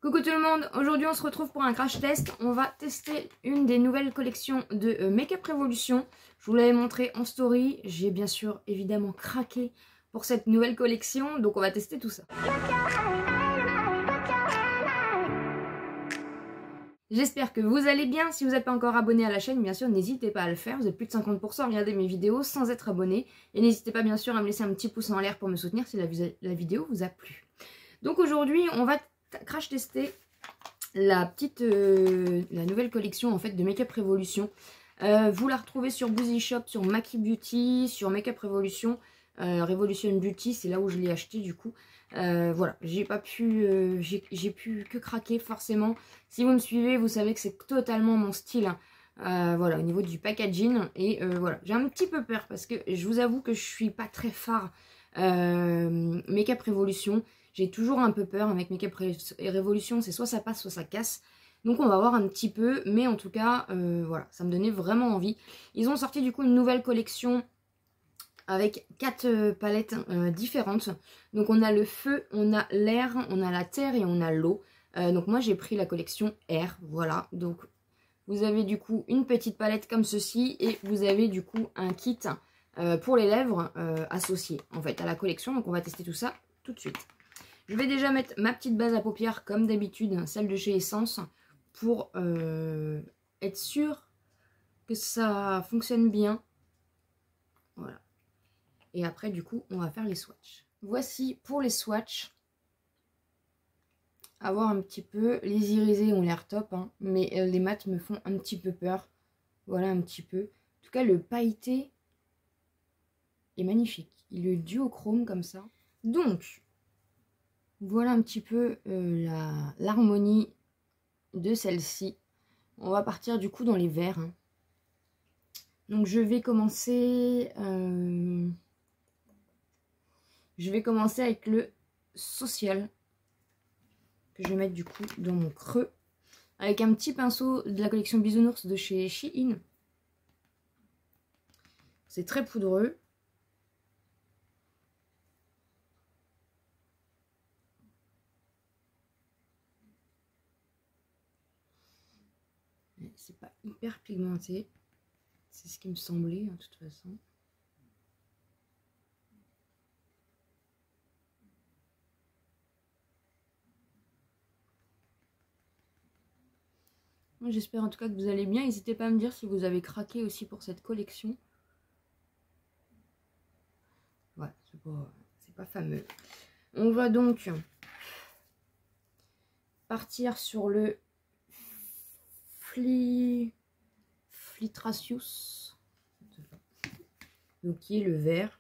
Coucou tout le monde, aujourd'hui on se retrouve pour un crash test. On va tester une des nouvelles collections de Make Up Revolution. Je vous l'avais montré en story, j'ai bien sûr évidemment craqué pour cette nouvelle collection, donc on va tester tout ça. J'espère que vous allez bien. Si vous n'êtes pas encore abonné à la chaîne, bien sûr n'hésitez pas à le faire. Vous êtes plus de 50% à regarder mes vidéos sans être abonné. Et n'hésitez pas bien sûr à me laisser un petit pouce en l'air pour me soutenir si la vidéo vous a plu. Donc aujourd'hui on va crash tester la nouvelle collection en fait de Make Up Revolution. Vous la retrouvez sur Boozy Shop, sur Maki Beauty, sur Make Up Revolution, Revolution Beauty, c'est là où je l'ai acheté du coup. Voilà, j'ai pu que craquer forcément. Si vous me suivez, vous savez que c'est totalement mon style. Voilà, au niveau du packaging. Et voilà, j'ai un petit peu peur parce que je vous avoue que je suis pas très phare Make Up Revolution. J'ai toujours un peu peur avec Make Up Revolution, c'est soit ça passe, soit ça casse. Donc on va voir un petit peu, mais en tout cas, voilà, ça me donnait vraiment envie. Ils ont sorti du coup une nouvelle collection avec 4 palettes différentes. Donc on a le feu, on a l'air, on a la terre et on a l'eau. Donc moi j'ai pris la collection air, voilà. Donc vous avez du coup une petite palette comme ceci et vous avez du coup un kit pour les lèvres associé en fait à la collection. Donc on va tester tout ça tout de suite. Je vais déjà mettre ma petite base à paupières comme d'habitude, celle de chez Essence, pour être sûr que ça fonctionne bien. Voilà. Et après, du coup, on va faire les swatchs. Voici pour les swatchs. À voir un petit peu. Les irisés ont l'air top, hein, mais les mats me font un petit peu peur. Voilà un petit peu. En tout cas, le pailleté est magnifique. Il est duochrome comme ça. Donc, voilà un petit peu l'harmonie de celle-ci. On va partir du coup dans les verts. Hein. Donc je vais commencer avec le social. Que je vais mettre du coup dans mon creux. Avec un petit pinceau de la collection Bisounours de chez Shein. C'est très poudreux. C'est pas hyper pigmenté. C'est ce qui me semblait, de toute façon. J'espère en tout cas que vous allez bien. N'hésitez pas à me dire si vous avez craqué aussi pour cette collection. Ouais, c'est pas fameux. On va donc partir sur le Flitracius, donc qui est le vert.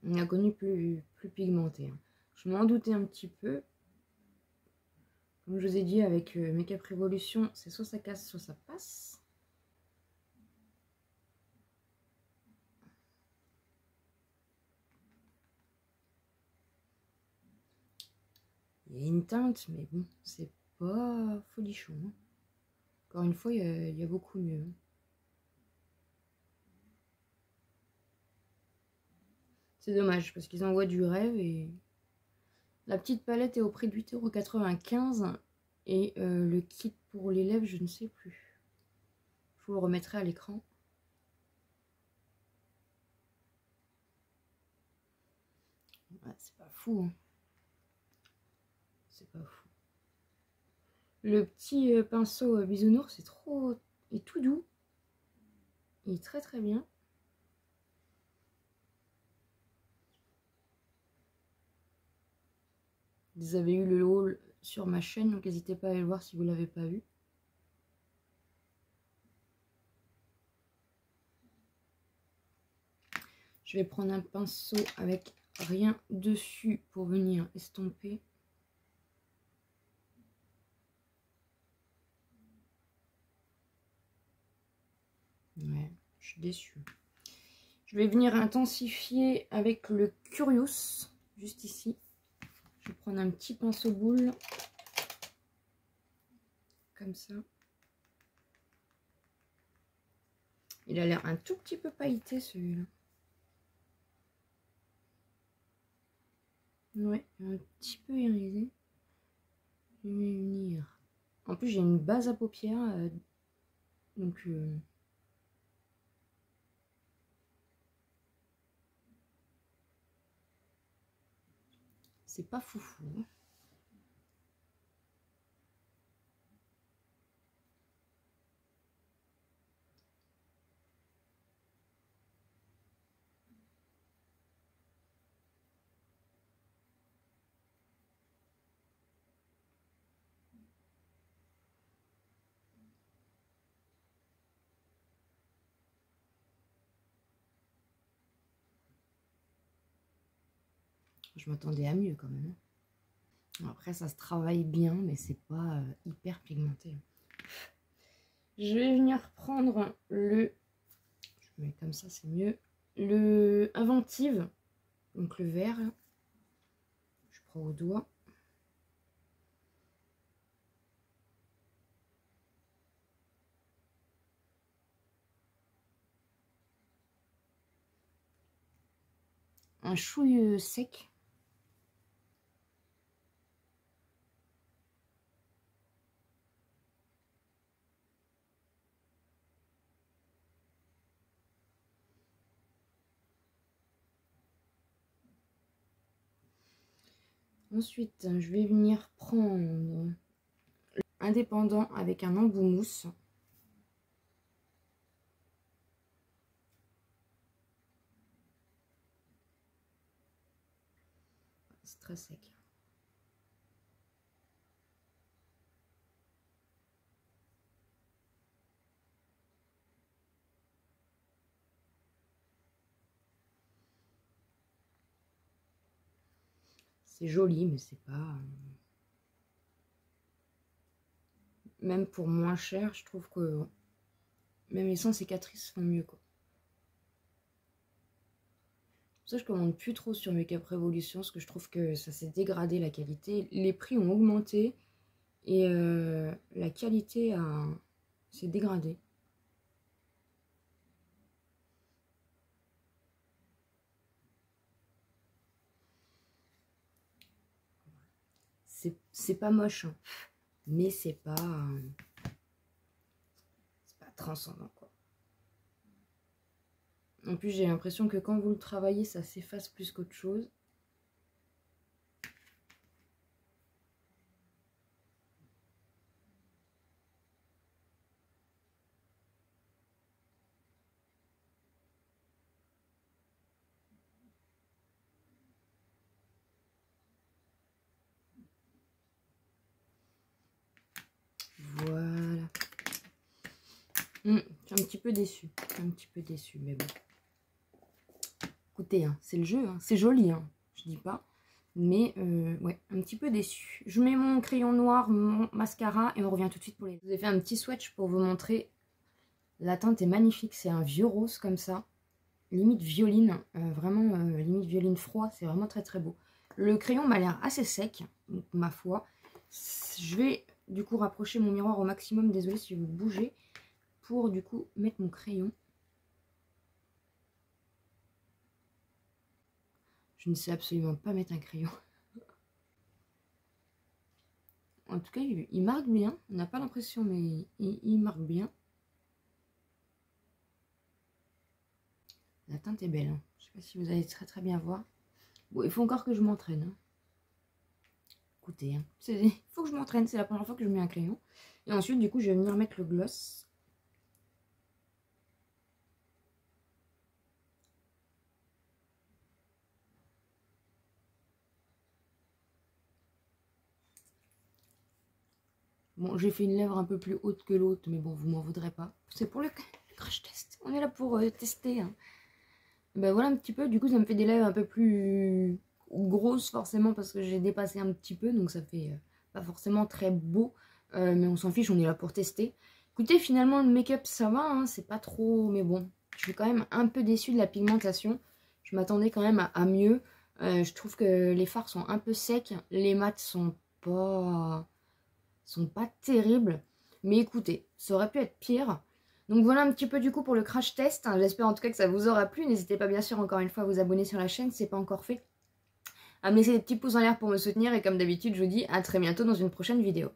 On a connu plus pigmenté. Hein. Je m'en doutais un petit peu. Comme je vous ai dit, avec Make Up Revolution, c'est soit ça casse, soit ça passe. Il y a une teinte, mais bon, c'est pas folichon. Hein. Encore une fois, il y a beaucoup mieux. C'est dommage, parce qu'ils envoient du rêve et... La petite palette est au prix de 8,95 € et le kit pour les lèvres, je ne sais plus. Je vous le remettrai à l'écran. Ouais, c'est pas fou. Hein. C'est pas fou. Le petit pinceau Bisounours, c'est tout doux. Il est très très bien. Vous avez eu le haul sur ma chaîne, donc n'hésitez pas à aller le voir si vous ne l'avez pas vu. Je vais prendre un pinceau avec rien dessus pour venir estomper. Ouais, je suis déçue. Je vais venir intensifier avec le Curious, juste ici. Je vais prendre un petit pinceau boule, comme ça. Il a l'air un tout petit peu pailleté celui-là. Ouais, un petit peu irisé. Je vais venir. En plus, j'ai une base à paupières. Donc... c'est pas foufou. Je m'attendais à mieux quand même. Après, ça se travaille bien, mais c'est pas hyper pigmenté. Je vais venir prendre le... Je mets comme ça, c'est mieux. Le Inventive, donc le vert. Je prends au doigt. Un chouille sec. Ensuite, je vais venir prendre indépendant avec un embout mousse. C'est très sec. C'est joli, mais c'est pas... Même pour moins cher, je trouve que même les sans cicatrices font mieux, quoi. Ça, je commande plus trop sur Make-up Revolution parce que je trouve que ça s'est dégradé la qualité. Les prix ont augmenté et la qualité s'est dégradée. C'est pas moche, hein, mais c'est pas transcendant, quoi. En plus, j'ai l'impression que quand vous le travaillez, ça s'efface plus qu'autre chose. Voilà. Je suis un petit peu déçue. Un petit peu déçue, mais bon. Écoutez, hein, c'est le jeu. Hein. C'est joli, hein, je dis pas. Mais ouais, un petit peu déçue. Je mets mon crayon noir, mon mascara et on revient tout de suite pour les... Je vous ai fait un petit swatch pour vous montrer. La teinte est magnifique. C'est un vieux rose comme ça. Limite violine. Vraiment, limite violine froid. C'est vraiment très très beau. Le crayon m'a l'air assez sec, donc, ma foi. Je vais du coup rapprocher mon miroir au maximum. Désolée si vous bougez. Pour du coup mettre mon crayon. Je ne sais absolument pas mettre un crayon. En tout cas, il marque bien. On n'a pas l'impression, mais il marque bien. La teinte est belle. Hein. Je ne sais pas si vous allez très très bien voir. Bon, il faut encore que je m'entraîne. Hein. Écoutez, hein, il faut que je m'entraîne. C'est la première fois que je mets un crayon. Et ensuite, du coup, je vais venir mettre le gloss. Bon, j'ai fait une lèvre un peu plus haute que l'autre, mais bon, vous m'en voudrez pas. C'est pour le crash test. On est là pour tester. Hein. Ben voilà un petit peu. Du coup, ça me fait des lèvres un peu plus grosses forcément parce que j'ai dépassé un petit peu. Donc ça fait pas forcément très beau. Mais on s'en fiche, on est là pour tester. Écoutez, finalement, le make-up, ça va. Hein, c'est pas trop... Mais bon, je suis quand même un peu déçue de la pigmentation. Je m'attendais quand même à mieux. Je trouve que les fards sont un peu secs. Les mats sont pas terribles. Mais écoutez, ça aurait pu être pire. Donc voilà un petit peu du coup pour le crash test. J'espère en tout cas que ça vous aura plu. N'hésitez pas bien sûr encore une fois à vous abonner sur la chaîne si ce n'est pas encore fait. À me laisser des petits pouces en l'air pour me soutenir. Et comme d'habitude, je vous dis à très bientôt dans une prochaine vidéo.